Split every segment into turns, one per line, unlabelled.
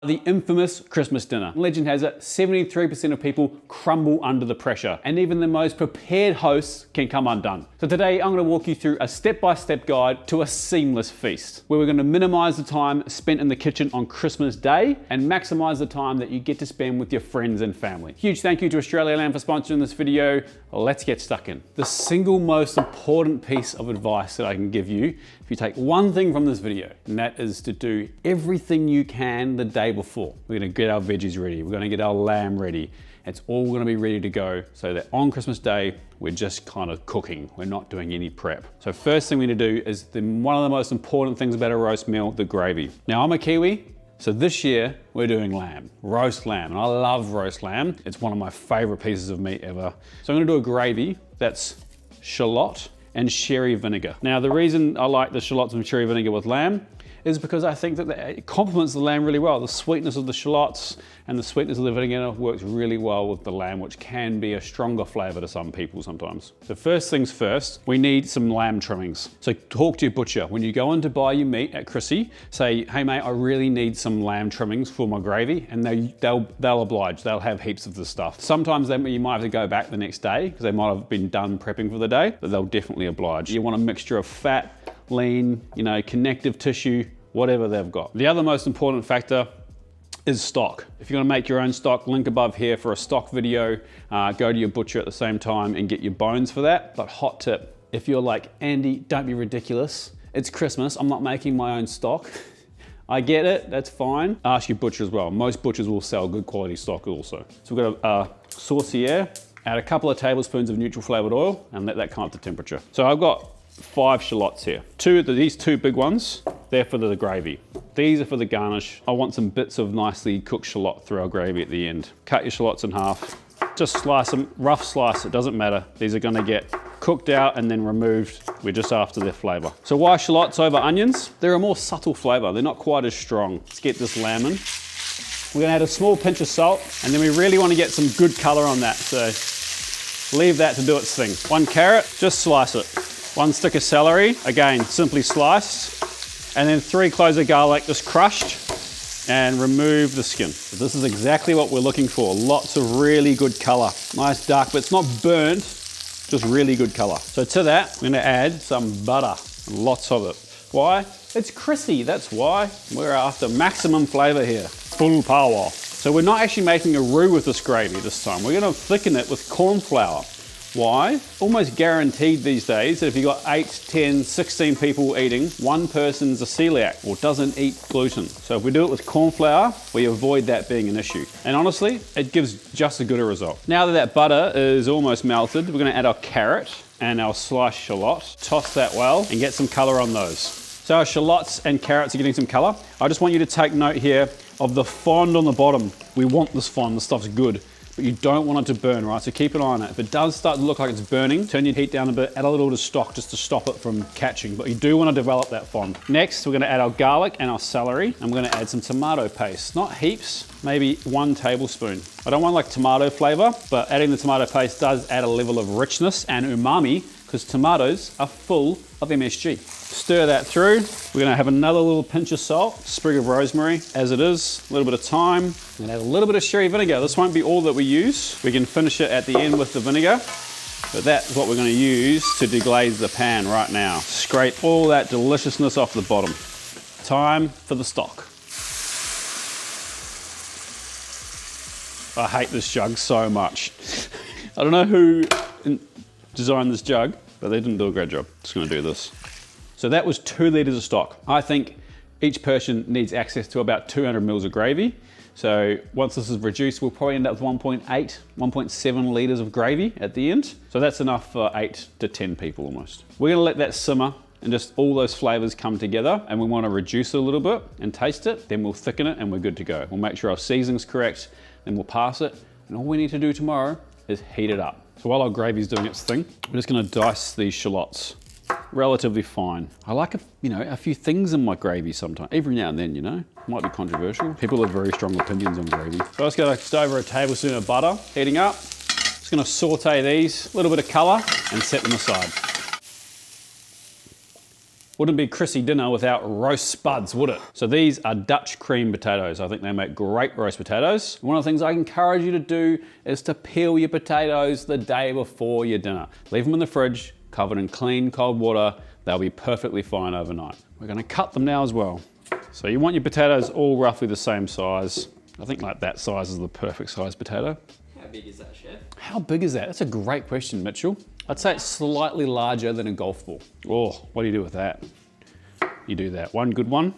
The infamous Christmas dinner. Legend has it, 73% of people crumble under the pressure, and even the most prepared hosts can come undone. So today I'm going to walk you through a step-by-step guide to a seamless feast, where we're going to minimize the time spent in the kitchen on Christmas Day and maximize the time that you get to spend with your friends and family. Huge thank you to Australia Land for sponsoring this video. Let's get stuck in. The single most important piece of advice that I can give you, if you take one thing from this video, and that is to do everything you can the day before. We're gonna get our veggies ready. We're gonna get our lamb ready. It's all gonna be ready to go so that on Christmas Day, we're just kind of cooking. We're not doing any prep. So first thing we need to do is one of the most important things about a roast meal, the gravy. Now I'm a Kiwi, so this year we're doing lamb, roast lamb, and I love roast lamb. It's one of my favorite pieces of meat ever. So I'm gonna do a gravy that's shallot and sherry vinegar. Now the reason I like the shallots and sherry vinegar with lamb is because I think that it complements the lamb really well. The sweetness of the shallots and the sweetness of the vinegar works really well with the lamb, which can be a stronger flavor to some people sometimes. So first things first, we need some lamb trimmings. So talk to your butcher. When you go in to buy your meat at Chrissy, say, hey mate, I really need some lamb trimmings for my gravy, and they'll oblige. They'll have heaps of the stuff. Sometimes you might have to go back the next day because they might have been done prepping for the day, but they'll definitely oblige. You want a mixture of fat, lean, connective tissue, whatever they've got. The other most important factor is stock. If you're gonna make your own stock, link above here for a stock video. Go to your butcher at the same time and get your bones for that. But hot tip, if you're like, Andy, don't be ridiculous. It's Christmas, I'm not making my own stock. I get it, that's fine. Ask your butcher as well. Most butchers will sell good quality stock also. So we've got a saucier, add a couple of tablespoons of neutral flavored oil and let that come up to temperature. So I've got 5 shallots here. These two big ones, they're for the gravy. These are for the garnish. I want some bits of nicely cooked shallot through our gravy at the end. Cut your shallots in half. Just slice them, rough slice, it doesn't matter. These are gonna get cooked out and then removed. We're just after their flavor. So why shallots over onions? They're a more subtle flavor. They're not quite as strong. Let's get this lamb in. We're gonna add a small pinch of salt, and then we really wanna get some good color on that. So leave that to do its thing. 1 carrot, just slice it. 1 stick of celery, again, simply sliced. And then 3 cloves of garlic, just crushed, and remove the skin. So this is exactly what we're looking for. Lots of really good color. Nice dark, but it's not burnt, just really good color. So to that, I'm gonna add some butter, lots of it. Why? It's Chrissy, that's why. We're after maximum flavor here, full power. So we're not actually making a roux with this gravy this time. We're gonna thicken it with corn flour. Why? Almost guaranteed these days that if you've got 8, 10, 16 people eating, one person's a celiac or doesn't eat gluten. So if we do it with corn flour, we avoid that being an issue. And honestly, it gives just as good a result. Now that butter is almost melted, we're gonna add our carrot and our sliced shallot. Toss that well and get some color on those. So our shallots and carrots are getting some color. I just want you to take note here of the fond on the bottom. We want this fond, this stuff's good. But you don't want it to burn, right? So keep an eye on it. If it does start to look like it's burning, turn your heat down a bit, add a little bit of stock just to stop it from catching, but you do want to develop that fond. Next, we're gonna add our garlic and our celery, and we're gonna add some tomato paste. Not heaps, maybe 1 tablespoon. I don't want like tomato flavor, but adding the tomato paste does add a level of richness and umami, because tomatoes are full of MSG. Stir that through. We're gonna have another little pinch of salt, sprig of rosemary as it is, a little bit of thyme. We're gonna add a little bit of sherry vinegar. This won't be all that we use. We can finish it at the end with the vinegar, but that's what we're gonna use to deglaze the pan right now. Scrape all that deliciousness off the bottom. Time for the stock. I hate this jug so much. I don't know who designed this jug, but they didn't do a great job. Just gonna do this. So that was 2 liters of stock. I think each person needs access to about 200 mils of gravy. So once this is reduced, we'll probably end up with 1.8, 1.7 liters of gravy at the end. So that's enough for 8 to 10 people almost. We're gonna let that simmer and just all those flavors come together, and we wanna reduce it a little bit and taste it, then we'll thicken it and we're good to go. We'll make sure our seasoning's correct, then we'll pass it, and all we need to do tomorrow is heat it up. So while our gravy's doing its thing, we're just gonna dice these shallots relatively fine. I like a few things in my gravy sometimes, every now and then, might be controversial. People have very strong opinions on gravy. So I just got just over a tablespoon of butter heating up. Just gonna saute these, a little bit of color, and set them aside. Wouldn't be Chrissy dinner without roast spuds, would it? So these are Dutch cream potatoes. I think they make great roast potatoes. One of the things I encourage you to do is to peel your potatoes the day before your dinner. Leave them in the fridge, covered in clean, cold water. They'll be perfectly fine overnight. We're gonna cut them now as well. So you want your potatoes all roughly the same size. I think like that size is the perfect size potato.
How big is that, Chef?
How big is that? That's a great question, Mitchell. I'd say it's slightly larger than a golf ball. Oh, what do you do with that? You do that. One good one,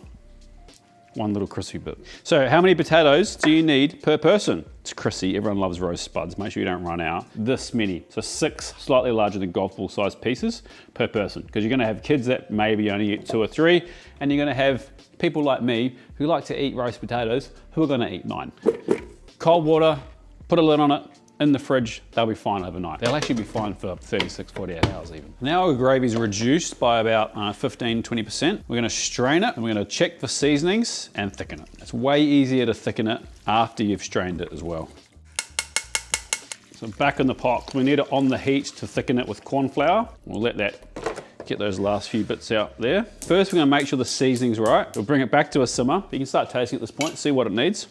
one little crispy bit. So how many potatoes do you need per person? It's Chrissy, everyone loves roast spuds. Make sure you don't run out. This many, so 6 slightly larger than golf ball sized pieces per person. Because you're gonna have kids that maybe only eat 2 or 3, and you're gonna have people like me who like to eat roast potatoes who are gonna eat 9. Cold water, put a lid on it, in the fridge, they'll be fine overnight. They'll actually be fine for 36, 48 hours even. Now our gravy's reduced by about 15, 20%. We're gonna strain it and we're gonna check for seasonings and thicken it. It's way easier to thicken it after you've strained it as well. So back in the pot, we need it on the heat to thicken it with corn flour. We'll let that get those last few bits out there. First, we're gonna make sure the seasoning's right. We'll bring it back to a simmer. You can start tasting at this point, see what it needs.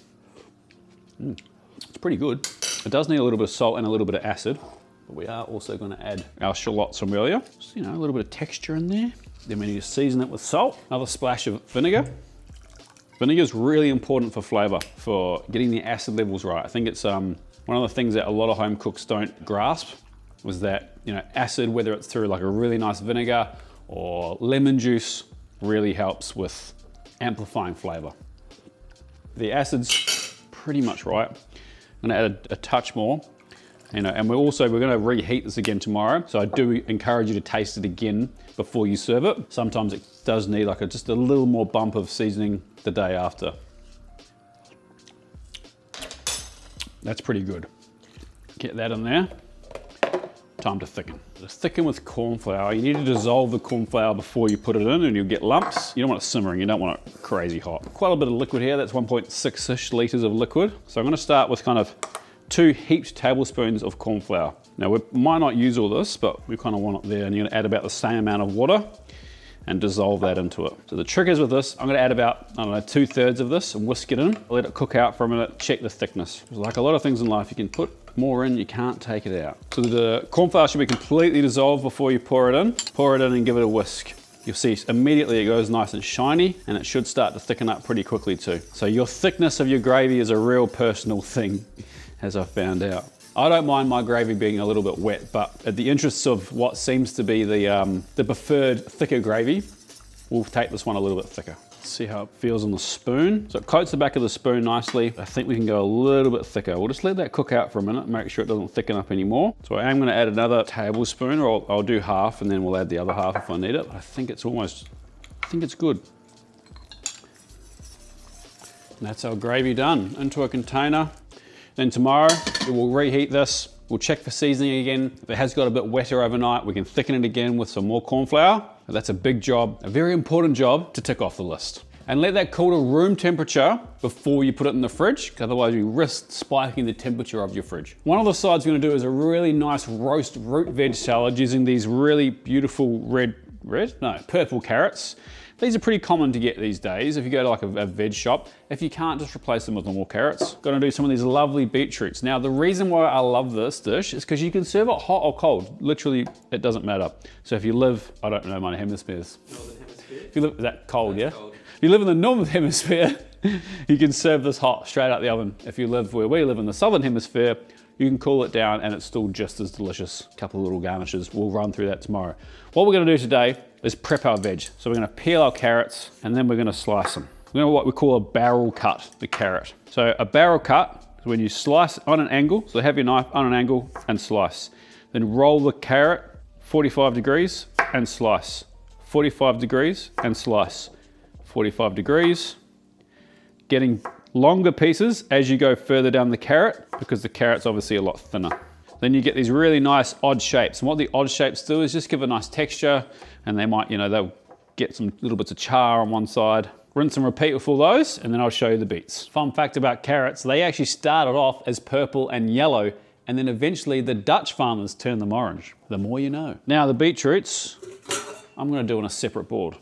It's pretty good. It does need a little bit of salt and a little bit of acid, but we are also going to add our shallots from earlier. Just, you know, a little bit of texture in there. Then we need to season it with salt. Another splash of vinegar. Vinegar is really important for flavor, for getting the acid levels right. I think it's one of the things that a lot of home cooks don't grasp was that, you know, acid, whether it's through like a really nice vinegar or lemon juice, really helps with amplifying flavor. The acid's pretty much right. I'm gonna add a touch more, you know, and we're gonna reheat this again tomorrow. So I do encourage you to taste it again before you serve it. Sometimes it does need like just a little more bump of seasoning the day after. That's pretty good. Get that in there. Time to thicken. To thicken with corn flour, you need to dissolve the corn flour before you put it in and you'll get lumps. You don't want it simmering, you don't want it crazy hot. Quite a bit of liquid here, that's 1.6-ish litres of liquid. So I'm gonna start with kind of 2 heaped tablespoons of corn flour. Now we might not use all this, but we kind of want it there, and you're gonna add about the same amount of water and dissolve that into it. So the trick is with this, I'm gonna add about, I don't know, 2/3 of this and whisk it in. Let it cook out for a minute, check the thickness. Like a lot of things in life, you can put more in, you can't take it out. So the corn flour should be completely dissolved before you pour it in. Pour it in and give it a whisk. You'll see immediately it goes nice and shiny, and it should start to thicken up pretty quickly too. So your thickness of your gravy is a real personal thing, as I found out. I don't mind my gravy being a little bit wet, but at the interests of what seems to be the preferred thicker gravy, we'll take this one a little bit thicker. See how it feels on the spoon. So it coats the back of the spoon nicely. I think we can go a little bit thicker. We'll just let that cook out for a minute, make sure it doesn't thicken up anymore. So I am gonna add another tablespoon, or I'll do half and then we'll add the other half if I need it. I think it's good. And that's our gravy done. Into a container. Then tomorrow, we'll reheat this. We'll check for seasoning again. If it has got a bit wetter overnight, we can thicken it again with some more corn flour. That's a big job, a very important job to tick off the list. And let that cool to room temperature before you put it in the fridge, because otherwise you risk spiking the temperature of your fridge. One of the sides we're gonna do is a really nice roast root veg salad using these really beautiful purple carrots. These are pretty common to get these days if you go to like a veg shop. If you can't, just replace them with normal carrots. Gonna do some of these lovely beetroots. Now the reason why I love this dish is because you can serve it hot or cold. Literally, it doesn't matter. So if you live, I don't know my hemispheres.
Northern hemisphere?
If you live, is that cold,
That's
yeah?
cold.
If you live in the northern hemisphere, you can serve this hot straight out the oven. If you live where we live in the southern hemisphere, you can cool it down and it's still just as delicious. A couple of little garnishes, we'll run through that tomorrow. What we're gonna do today is prep our veg. So we're gonna peel our carrots and then we're gonna slice them. We're gonna what we call a barrel cut, the carrot. So a barrel cut is when you slice on an angle, so have your knife on an angle and slice. Then roll the carrot 45 degrees and slice. 45 degrees and slice. 45 degrees. Getting longer pieces as you go further down the carrot because the carrot's obviously a lot thinner. Then you get these really nice odd shapes. And what the odd shapes do is just give a nice texture, and they might, they'll get some little bits of char on one side. Rinse and repeat with all those, and then I'll show you the beets. Fun fact about carrots, they actually started off as purple and yellow, and then eventually the Dutch farmers turned them orange. The more you know. Now the beetroots, I'm gonna do on a separate board.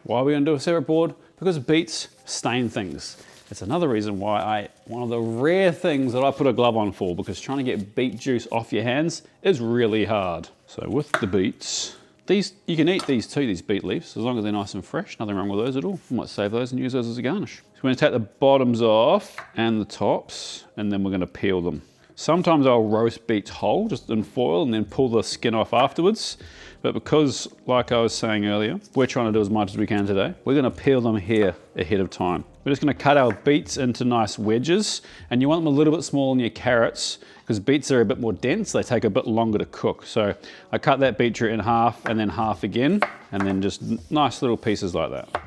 Why are we gonna do a separate board? Because beets stain things. It's another reason why one of the rare things that I put a glove on for, because trying to get beet juice off your hands is really hard. So with the beets, you can eat these too, these beet leaves, as long as they're nice and fresh. Nothing wrong with those at all. I might save those and use those as a garnish. So we're gonna take the bottoms off and the tops, and then we're gonna peel them. Sometimes I'll roast beets whole, just in foil, and then pull the skin off afterwards. But because, like I was saying earlier, we're trying to do as much as we can today, we're gonna peel them here ahead of time. We're just gonna cut our beets into nice wedges, and you want them a little bit smaller than your carrots, because beets are a bit more dense, they take a bit longer to cook. So I cut that beetroot in half, and then half again, and then just nice little pieces like that.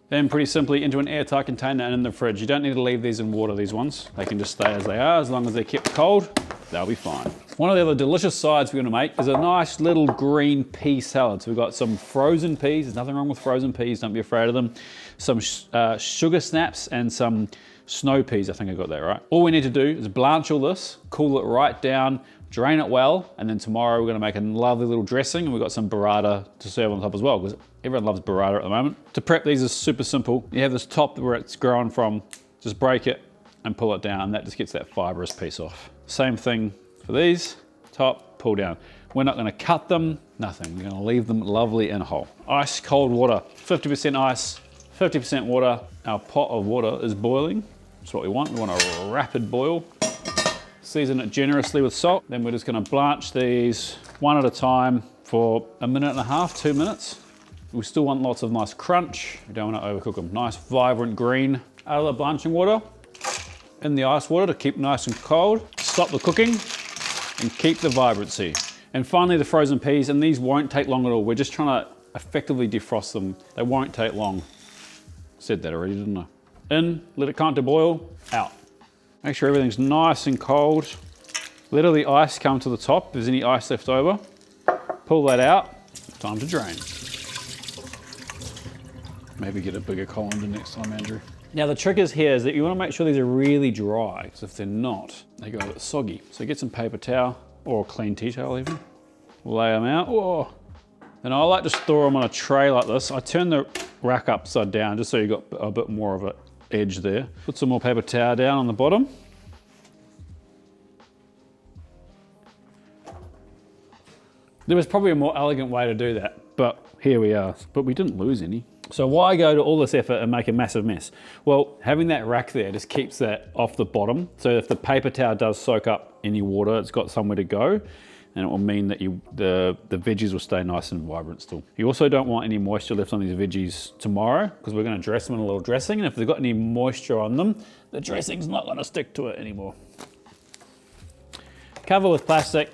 Then pretty simply into an airtight container and in the fridge. You don't need to leave these in water, these ones. They can just stay as they are, as long as they're kept cold, they'll be fine. One of the other delicious sides we're gonna make is a nice little green pea salad. So we've got some frozen peas, there's nothing wrong with frozen peas, don't be afraid of them. Some sugar snaps and some snow peas, I think I got that right. All we need to do is blanch all this, cool it right down, drain it well, and then tomorrow we're gonna make a lovely little dressing, and we've got some burrata to serve on top as well, because everyone loves burrata at the moment. To prep these is super simple. You have this top where it's growing from, just break it and pull it down. That just gets that fibrous piece off. Same thing for these, top, pull down. We're not gonna cut them, nothing. We're gonna leave them lovely and whole. Ice cold water, 50% ice, 50% water. Our pot of water is boiling. That's what we want. We want a rapid boil. Season it generously with salt. Then we're just gonna blanch these one at a time for 1.5 minutes, 2 minutes. We still want lots of nice crunch. We don't want to overcook them. Nice, vibrant green. Out of the blanching water, in the ice water to keep nice and cold. Stop the cooking and keep the vibrancy. And finally the frozen peas, and these won't take long at all. We're just trying to effectively defrost them. They won't take long. Said that already, didn't I? In, let it come to boil, out. Make sure everything's nice and cold. Let all the ice come to the top. If there's any ice left over, pull that out. Time to drain. Maybe get a bigger colander next time, Andrew. Now the trick is here is that you want to make sure these are really dry, because if they're not, they go a bit soggy. So get some paper towel, or a clean tea towel even. Lay them out. Whoa. And I like to store them on a tray like this. I turn the rack upside down just so you've got a bit more of an edge there. Put some more paper towel down on the bottom. There was probably a more elegant way to do that, but here we are. But we didn't lose any. So why go to all this effort and make a massive mess? Well, having that rack there just keeps that off the bottom. So if the paper towel does soak up any water, it's got somewhere to go, and it will mean that the veggies will stay nice and vibrant still. You also don't want any moisture left on these veggies tomorrow, because we're gonna dress them in a little dressing, and if they've got any moisture on them, the dressing's not gonna stick to it anymore. Cover with plastic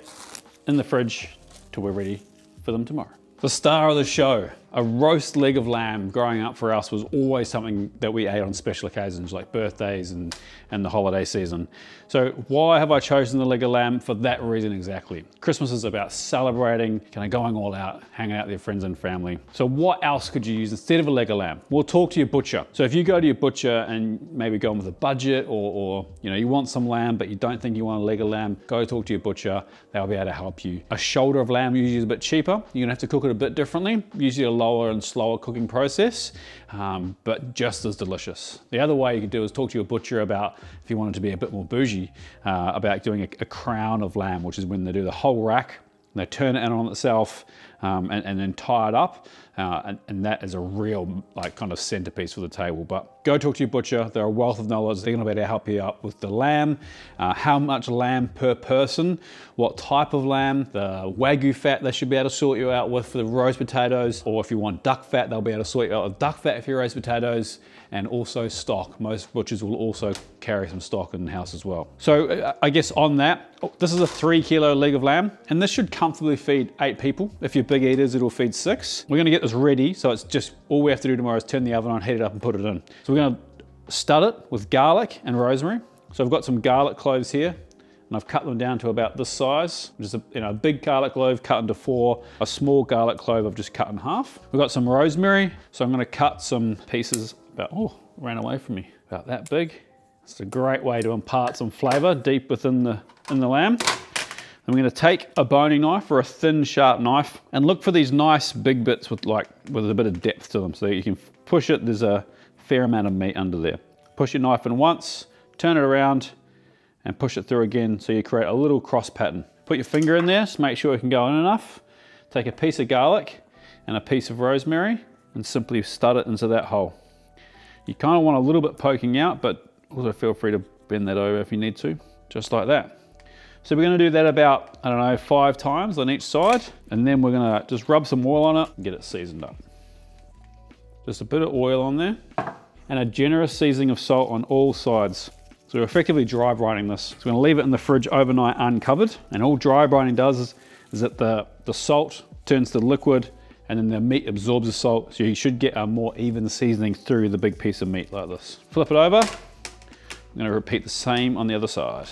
in the fridge till we're ready for them tomorrow. The star of the show, a roast leg of lamb growing up for us was always something that we ate on special occasions like birthdays and the holiday season. So why have I chosen the leg of lamb? For that reason exactly. Christmas is about celebrating, kind of going all out, hanging out with your friends and family. So what else could you use instead of a leg of lamb? Well, talk to your butcher. So if you go to your butcher and maybe go in with a budget, or you know, you want some lamb but you don't think you want a leg of lamb, go talk to your butcher. They'll be able to help you. A shoulder of lamb usually is a bit cheaper. You're gonna have to cook it a bit differently, usually a lower and slower cooking process, but just as delicious. The other way you could do is talk to your butcher about, if you wanted to be a bit more bougie, about doing a crown of lamb, which is when they do the whole rack, and they turn it in on itself, and then tie it up, and that is a real like kind of centerpiece for the table. But go talk to your butcher. They're a wealth of knowledge. They're gonna be able to help you out with the lamb, how much lamb per person, what type of lamb, the Wagyu fat they should be able to sort you out with for the roast potatoes, or if you want duck fat, they'll be able to sort you out with duck fat for your roast potatoes, and also stock. Most butchers will also carry some stock in the house as well. So I guess on that, this is a 3 kilo leg of lamb, and this should comfortably feed 8 people. If you're big eaters, it'll feed 6. We're gonna get this ready, so it's just, all we have to do tomorrow is turn the oven on, heat it up and put it in. So we're gonna stud it with garlic and rosemary. So I've got some garlic cloves here, and I've cut them down to about this size. Just a big garlic clove cut into 4. A small garlic clove I've just cut in half. We've got some rosemary, so I'm gonna cut some pieces about, oh, ran away from me, about that big. It's a great way to impart some flavor deep within the lamb. And we're gonna take a boning knife or a thin, sharp knife and look for these nice big bits with a bit of depth to them so that you can push it. There's a fair amount of meat under there. Push your knife in once, turn it around, and push it through again so you create a little cross pattern. Put your finger in there, just make sure it can go in enough. Take a piece of garlic and a piece of rosemary and simply stud it into that hole. You kind of want a little bit poking out, but also feel free to bend that over if you need to, just like that. So we're gonna do that about, 5 times on each side, and then we're gonna just rub some oil on it and get it seasoned up. Just a bit of oil on there, and a generous seasoning of salt on all sides. So we're effectively dry brining this. So we're gonna leave it in the fridge overnight uncovered, and all dry brining does is that the salt turns to liquid, and then the meat absorbs the salt, so you should get a more even seasoning through the big piece of meat like this. Flip it over. I'm gonna repeat the same on the other side.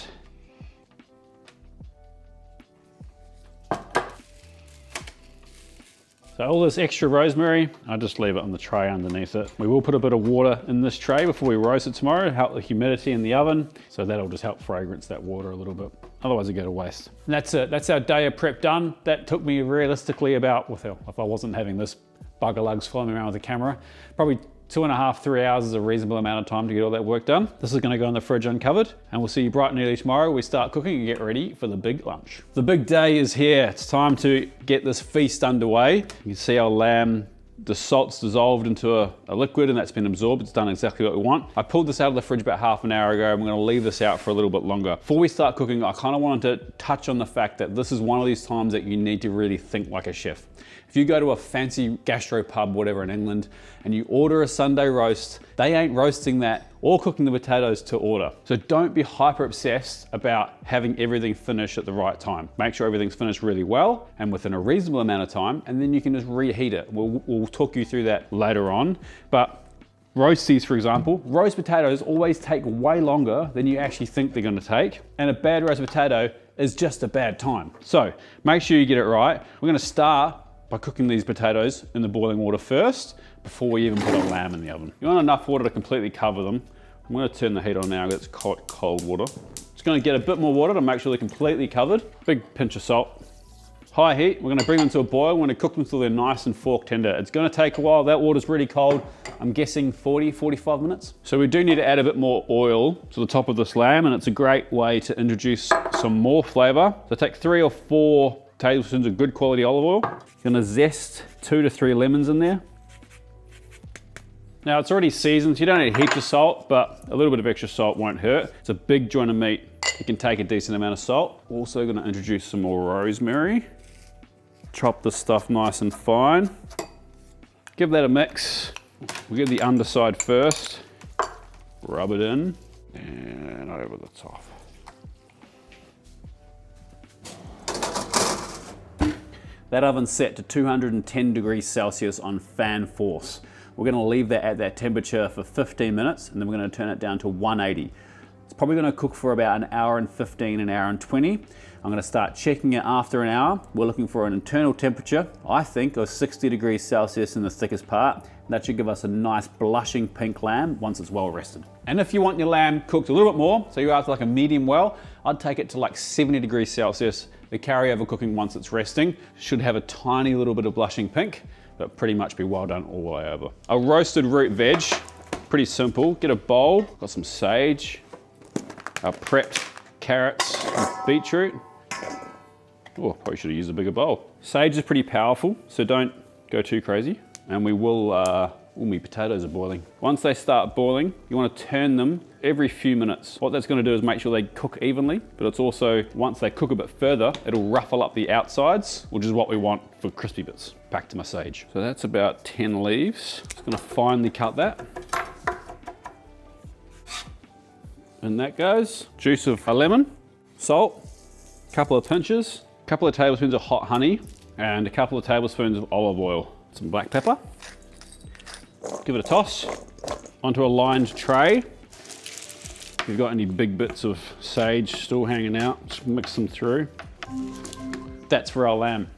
So all this extra rosemary, I just leave it on the tray underneath it. We will put a bit of water in this tray before we roast it tomorrow to help the humidity in the oven. So that'll just help fragrance that water a little bit. Otherwise it'll go to waste. And that's it, that's our day of prep done. That took me realistically about, if I wasn't having this bugger lugs flying around with the camera, probably 2.5, 3 hours is a reasonable amount of time to get all that work done. This is gonna go in the fridge uncovered, and we'll see you bright and early tomorrow. We start cooking and get ready for the big lunch. The big day is here. It's time to get this feast underway. You can see our lamb, the salt's dissolved into a liquid and that's been absorbed. It's done exactly what we want. I pulled this out of the fridge about half an hour ago. I'm gonna leave this out for a little bit longer. Before we start cooking, I kind of wanted to touch on the fact that this is one of these times that you need to really think like a chef. If you go to a fancy gastro pub, whatever in England, and you order a Sunday roast, they ain't roasting that or cooking the potatoes to order. So don't be hyper obsessed about having everything finished at the right time. Make sure everything's finished really well and within a reasonable amount of time, and then you can just reheat it. We'll talk you through that later on. But roasties, for example, roast potatoes always take way longer than you actually think they're gonna take, and a bad roast potato is just a bad time. So make sure you get it right. We're gonna start by cooking these potatoes in the boiling water first before we even put a lamb in the oven. You want enough water to completely cover them. I'm gonna turn the heat on now, it's cold water. Just gonna get a bit more water to make sure they're completely covered. Big pinch of salt. High heat, we're gonna bring them to a boil. We're gonna cook them until they're nice and fork tender. It's gonna take a while, that water's really cold. I'm guessing 40, 45 minutes. So we do need to add a bit more oil to the top of this lamb, and it's a great way to introduce some more flavor. So take 3 or 4 tablespoons of good quality olive oil. Gonna zest 2 to 3 lemons in there. Now it's already seasoned, so you don't need heaps of salt, but a little bit of extra salt won't hurt. It's a big joint of meat. You can take a decent amount of salt. Also gonna introduce some more rosemary. Chop this stuff nice and fine. Give that a mix. We'll get the underside first. Rub it in and over the top. That oven's set to 210 degrees Celsius on fan force. We're gonna leave that at that temperature for 15 minutes, and then we're gonna turn it down to 180. It's probably gonna cook for about an hour and 15, an hour and 20. I'm gonna start checking it after an hour. We're looking for an internal temperature, I think, of 60 degrees Celsius in the thickest part. That should give us a nice blushing pink lamb once it's well rested. And if you want your lamb cooked a little bit more, so you're after like a medium well, I'd take it to like 70 degrees Celsius. The carryover cooking once it's resting should have a tiny little bit of blushing pink, but pretty much be well done all the way over. A roasted root veg, pretty simple. Get a bowl, got some sage, our prepped carrots and beetroot. Oh, probably should have used a bigger bowl. Sage is pretty powerful, so don't go too crazy. And we will, my potatoes are boiling. Once they start boiling, you want to turn them every few minutes. What that's going to do is make sure they cook evenly, but it's also, once they cook a bit further, it'll ruffle up the outsides, which is what we want for crispy bits. Back to my sage. So that's about 10 leaves. Just going to finely cut that. And that goes. Juice of a lemon, salt, a couple of pinches, a couple of tablespoons of hot honey, and a couple of tablespoons of olive oil. Some black pepper. Give it a toss. Onto a lined tray. If you've got any big bits of sage still hanging out, just mix them through. That's for our lamb.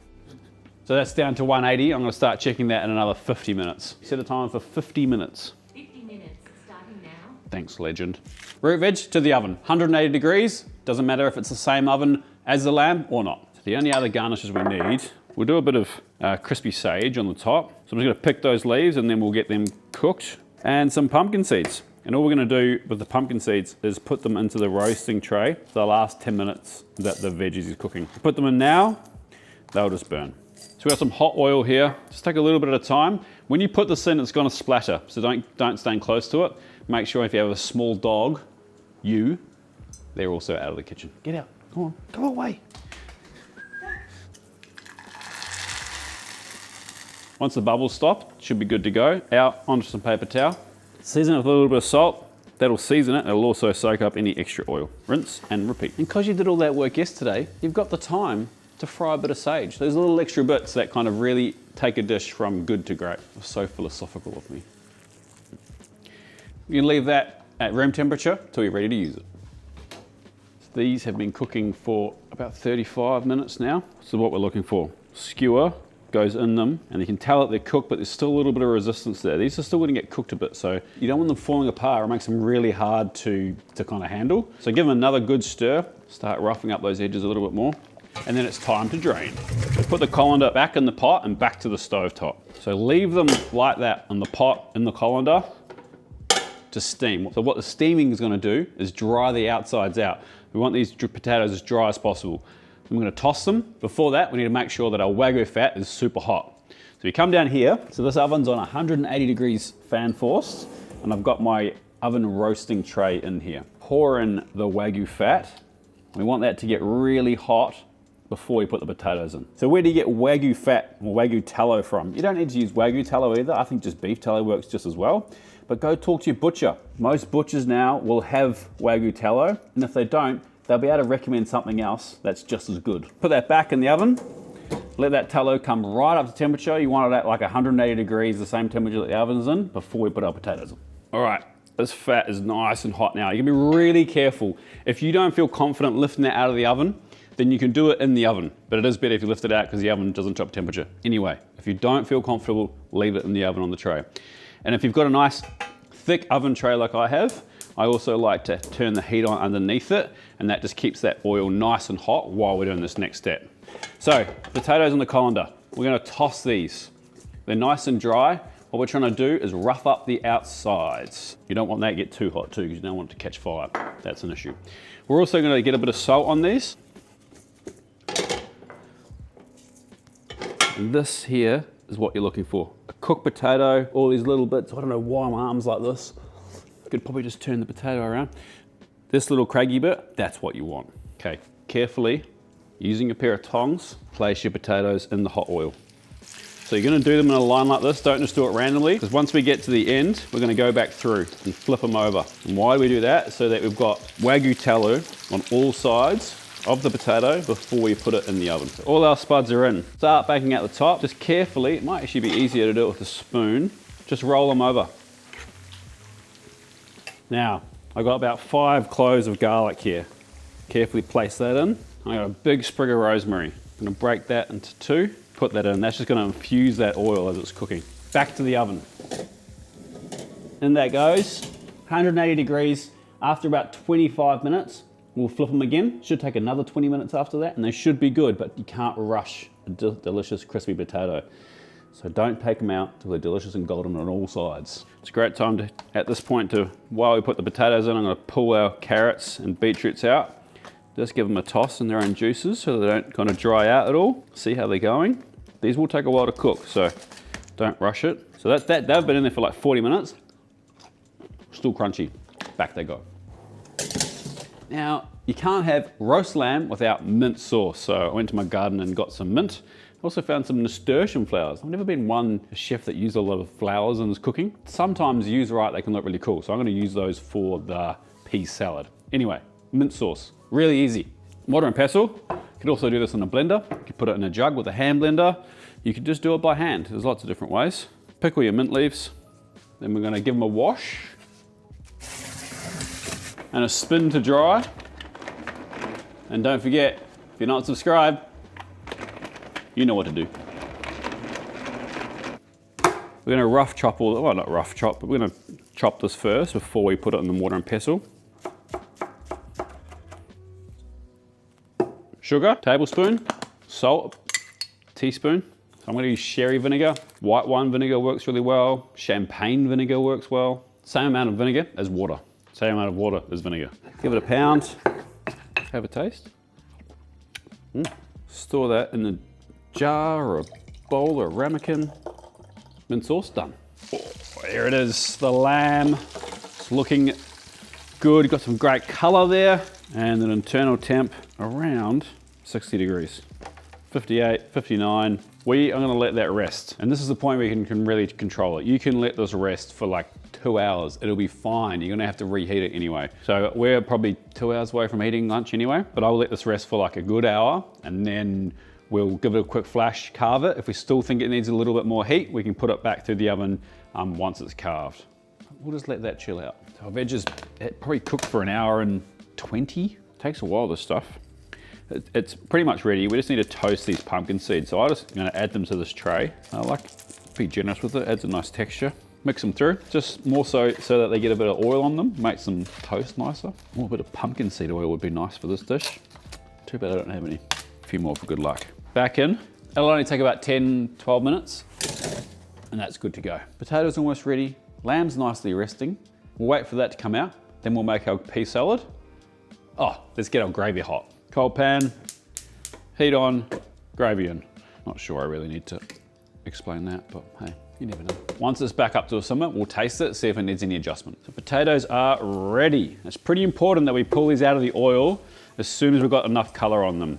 So that's down to 180. I'm gonna start checking that in another 50 minutes. Set a timer for 50 minutes.
50 minutes, starting now.
Thanks, legend. Root veg to the oven, 180 degrees. Doesn't matter if it's the same oven as the lamb or not. So the only other garnishes we need, we'll do a bit of crispy sage on the top. So I'm just gonna pick those leaves and then we'll get them cooked, and some pumpkin seeds. And all we're gonna do with the pumpkin seeds is put them into the roasting tray for the last 10 minutes that the veggies is cooking. Put them in now, they'll just burn. So we've got some hot oil here. Just take a little bit at a time. When you put this in, it's gonna splatter, so don't stand close to it. Make sure if you have a small dog, they're also out of the kitchen. Get out, come on, go away. Once the bubbles stop, it should be good to go. Out onto some paper towel. Season it with a little bit of salt. That'll season it. It'll also soak up any extra oil. Rinse and repeat. And because you did all that work yesterday, you've got the time to fry a bit of sage. Those little extra bits that kind of really take a dish from good to great. So philosophical of me. You can leave that at room temperature till you're ready to use it. These have been cooking for about 35 minutes now. So what we're looking for, skewer goes in them, and you can tell that they're cooked, but there's still a little bit of resistance there. These are still going to get cooked a bit, so you don't want them falling apart. It makes them really hard to kind of handle. So give them another good stir, start roughing up those edges a little bit more, and then it's time to drain. So put the colander back in the pot and back to the stove top. So leave them like that in the pot, in the colander, to steam. So what the steaming is going to do is dry the outsides out. We want these potatoes as dry as possible. I'm going to toss them. Before that, we need to make sure that our Wagyu fat is super hot. So you come down here. So this oven's on 180 degrees fan forced, and I've got my oven roasting tray in here. Pour in the Wagyu fat. We want that to get really hot before we put the potatoes in. So where do you get Wagyu fat or Wagyu tallow from? You don't need to use Wagyu tallow either. I think just beef tallow works just as well. But go talk to your butcher. Most butchers now will have Wagyu tallow, and if they don't, they'll be able to recommend something else that's just as good. Put that back in the oven. Let that tallow come right up to temperature. You want it at like 180 degrees, the same temperature that the oven's in, before we put our potatoes in. All right, this fat is nice and hot now. You can be really careful. If you don't feel confident lifting that out of the oven, then you can do it in the oven. But it is better if you lift it out because the oven doesn't drop temperature. Anyway, if you don't feel comfortable, leave it in the oven on the tray. And if you've got a nice thick oven tray like I have, I also like to turn the heat on underneath it, and that just keeps that oil nice and hot while we're doing this next step. So, potatoes in the colander. We're gonna toss these. They're nice and dry. What we're trying to do is rough up the outsides. You don't want that to get too hot too, because you don't want it to catch fire. That's an issue. We're also gonna get a bit of salt on these. And this here is what you're looking for. A cooked potato, all these little bits. I don't know why my arm's like this. Could probably just turn the potato around. This little craggy bit, that's what you want. Okay, carefully, using a pair of tongs, place your potatoes in the hot oil. So you're gonna do them in a line like this, don't just do it randomly, because once we get to the end, we're gonna go back through and flip them over. And why do we do that? So that we've got Wagyu tallow on all sides of the potato before we put it in the oven. So all our spuds are in. Start baking at the top, just carefully, it might actually be easier to do it with a spoon, just roll them over. Now, I've got about 5 cloves of garlic here. Carefully place that in. I've got a big sprig of rosemary. I'm gonna break that into 2, put that in. That's just gonna infuse that oil as it's cooking. Back to the oven. In that goes, 180 degrees. After about 25 minutes, we'll flip them again. Should take another 20 minutes after that, and they should be good, but you can't rush a delicious crispy potato. So don't take them out till they're delicious and golden on all sides. It's a great time to, at this point, while we put the potatoes in, I'm gonna pull our carrots and beetroots out. Just give them a toss in their own juices so they don't kind of dry out at all. See how they're going. These will take a while to cook, so don't rush it. So they've been in there for like 40 minutes. Still crunchy. Back they go. Now, you can't have roast lamb without mint sauce. So I went to my garden and got some mint. Also found some nasturtium flowers. I've never been one chef that used a lot of flowers in his cooking. Sometimes used right, they can look really cool. So I'm gonna use those for the pea salad. Anyway, mint sauce, really easy. Mortar and pestle, you could also do this in a blender. You could put it in a jug with a hand blender. You could just do it by hand. There's lots of different ways. Pickle your mint leaves. Then we're gonna give them a wash. And a spin to dry. And don't forget, if you're not subscribed, you know what to do. We're gonna rough chop well, not rough chop, but we're gonna chop this first before we put it in the mortar and pestle. sugar, tablespoon, salt, teaspoon. So I'm gonna use sherry vinegar. White wine vinegar works really well. Champagne vinegar works well. Same amount of vinegar as water. Same amount of water as vinegar. Give it a pound. Have a taste. Store that in a jar or a bowl or a ramekin. Mint sauce done. Oh, there it is, the lamb. It's looking good. Got some great color there. And an internal temp around 60 degrees. 58, 59. We are gonna let that rest. And this is the point where you can really control it. You can let this rest for like 2 hours. It'll be fine. You're gonna have to reheat it anyway. So we're probably 2 hours away from eating lunch anyway, but I'll let this rest for like a good hour and then we'll give it a quick flash, carve it. If we still think it needs a little bit more heat, we can put it back through the oven once it's carved. We'll just let that chill out. So our veg is probably cooked for an hour and 20. Takes a while, this stuff. It's pretty much ready. We just need to toast these pumpkin seeds. So I'm just gonna add them to this tray. I like to be generous with it, adds a nice texture. Mix them through, just more so that they get a bit of oil on them, makes them toast nicer. Oh, a bit of pumpkin seed oil would be nice for this dish. Too bad I don't have any. A few more for good luck. Back in. It'll only take about 10, 12 minutes, and that's good to go. Potatoes almost ready. Lamb's nicely resting. We'll wait for that to come out. Then we'll make our pea salad. Oh, let's get our gravy hot. Cold pan, heat on, gravy in. Not sure I really need to explain that, but hey, you never know. Once it's back up to a simmer, we'll taste it, see if it needs any adjustment. So potatoes are ready. It's pretty important that we pull these out of the oil as soon as we've got enough color on them.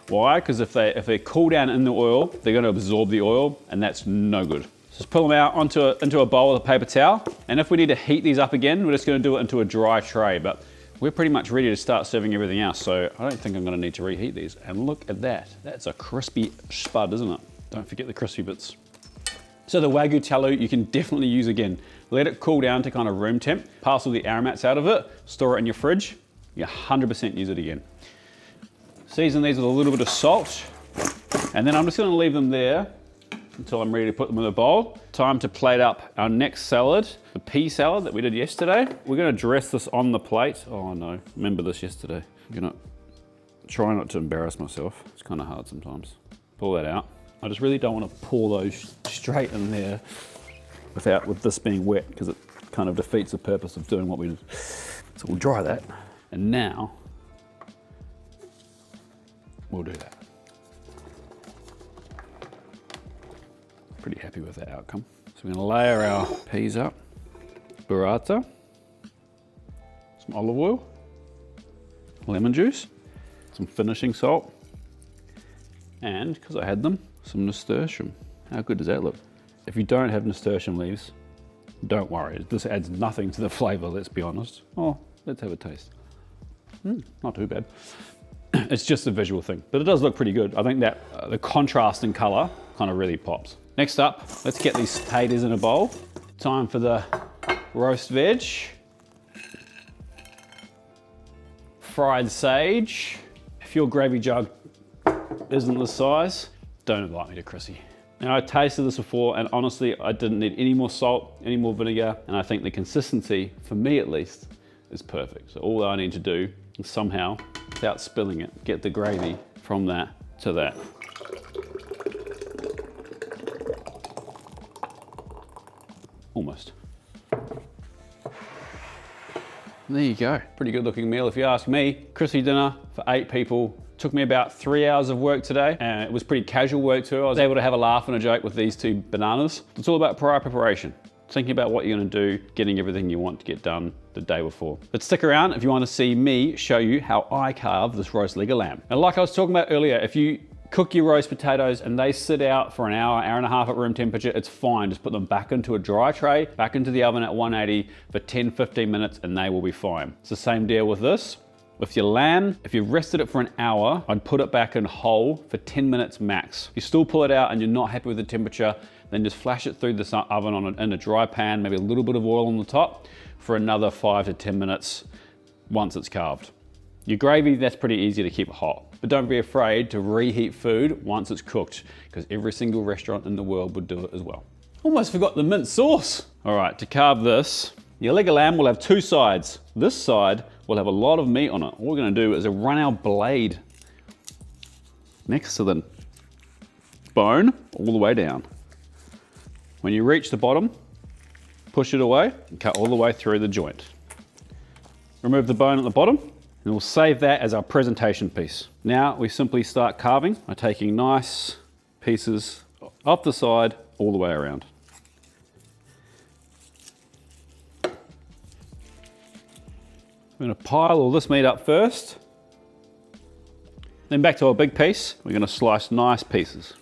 Why? Because if they cool down in the oil, they're gonna absorb the oil, and that's no good. So just pull them out into a bowl with a paper towel, and if we need to heat these up again, we're just gonna do it into a dry tray, but we're pretty much ready to start serving everything else, so I don't think I'm gonna need to reheat these. And look at that. That's a crispy spud, isn't it? Don't forget the crispy bits. So the Wagyu tallow you can definitely use again. Let it cool down to kind of room temp, pass all the aromats out of it, store it in your fridge, you 100% use it again. Season these with a little bit of salt, and then I'm just gonna leave them there until I'm ready to put them in a bowl. Time to plate up our next salad, the pea salad that we did yesterday. We're gonna dress this on the plate. Oh no, remember this yesterday. I'm gonna try not to embarrass myself. It's kind of hard sometimes. Pull that out. I just really don't want to pour those straight in there with this being wet, because it kind of defeats the purpose of doing what we did. So we'll dry that. And now, we'll do that. Pretty happy with that outcome. So we're gonna layer our peas up. Burrata, some olive oil, lemon juice, some finishing salt, and, because I had them, some nasturtium. How good does that look? If you don't have nasturtium leaves, don't worry. This adds nothing to the flavor, let's be honest. Oh, let's have a taste. Not too bad. It's just a visual thing, but it does look pretty good. I think that the contrast in color kind of really pops. Next up, let's get these potatoes in a bowl. Time for the roast veg. Fried sage. If your gravy jug isn't this size, don't invite me to Chrissy. Now, I tasted this before, and honestly, I didn't need any more salt, any more vinegar, and I think the consistency, for me at least, is perfect. So all I need to do is somehow, without spilling it, get the gravy from that to that. Almost. There you go. Pretty good looking meal if you ask me. Chrissy dinner for 8 people. Took me about 3 hours of work today, and it was pretty casual work too. I was able to have a laugh and a joke with these 2 bananas. It's all about prior preparation. Thinking about what you're gonna do, getting everything you want to get done the day before. But stick around if you want to see me show you how I carve this roast leg of lamb. And like I was talking about earlier, if you cook your roast potatoes and they sit out for an hour, hour and a half at room temperature, it's fine. Just put them back into a dry tray, back into the oven at 180 for 10, 15 minutes, and they will be fine. It's the same deal with this. With your lamb, if you've rested it for an hour, I'd put it back in whole for 10 minutes max. If you still pull it out and you're not happy with the temperature, then just flash it through this oven in a dry pan, maybe a little bit of oil on the top, for another 5 to 10 minutes once it's carved. Your gravy, that's pretty easy to keep hot. But don't be afraid to reheat food once it's cooked, because every single restaurant in the world would do it as well. Almost forgot the mint sauce. All right, to carve this, your leg of lamb will have 2 sides. This side will have a lot of meat on it. All we're gonna do is run our blade next to the bone, all the way down. When you reach the bottom, push it away and cut all the way through the joint. Remove the bone at the bottom and we'll save that as our presentation piece. Now we simply start carving by taking nice pieces off the side all the way around. I'm going to pile all this meat up first. Then back to our big piece, we're going to slice nice pieces.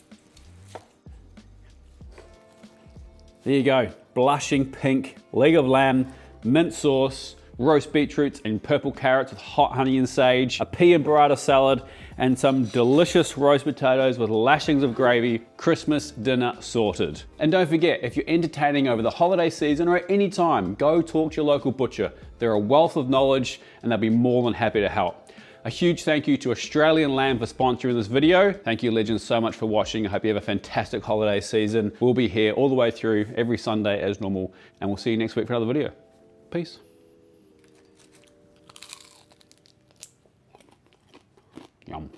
There you go, blushing pink leg of lamb, mint sauce, roast beetroots and purple carrots with hot honey and sage, a pea and burrata salad, and some delicious roast potatoes with lashings of gravy. Christmas dinner sorted. And don't forget, if you're entertaining over the holiday season or at any time, go talk to your local butcher. They're a wealth of knowledge and they'll be more than happy to help. A huge thank you to Australian Lamb for sponsoring this video. Thank you, legends, so much for watching. I hope you have a fantastic holiday season. We'll be here all the way through every Sunday as normal, and we'll see you next week for another video. Peace. Yum.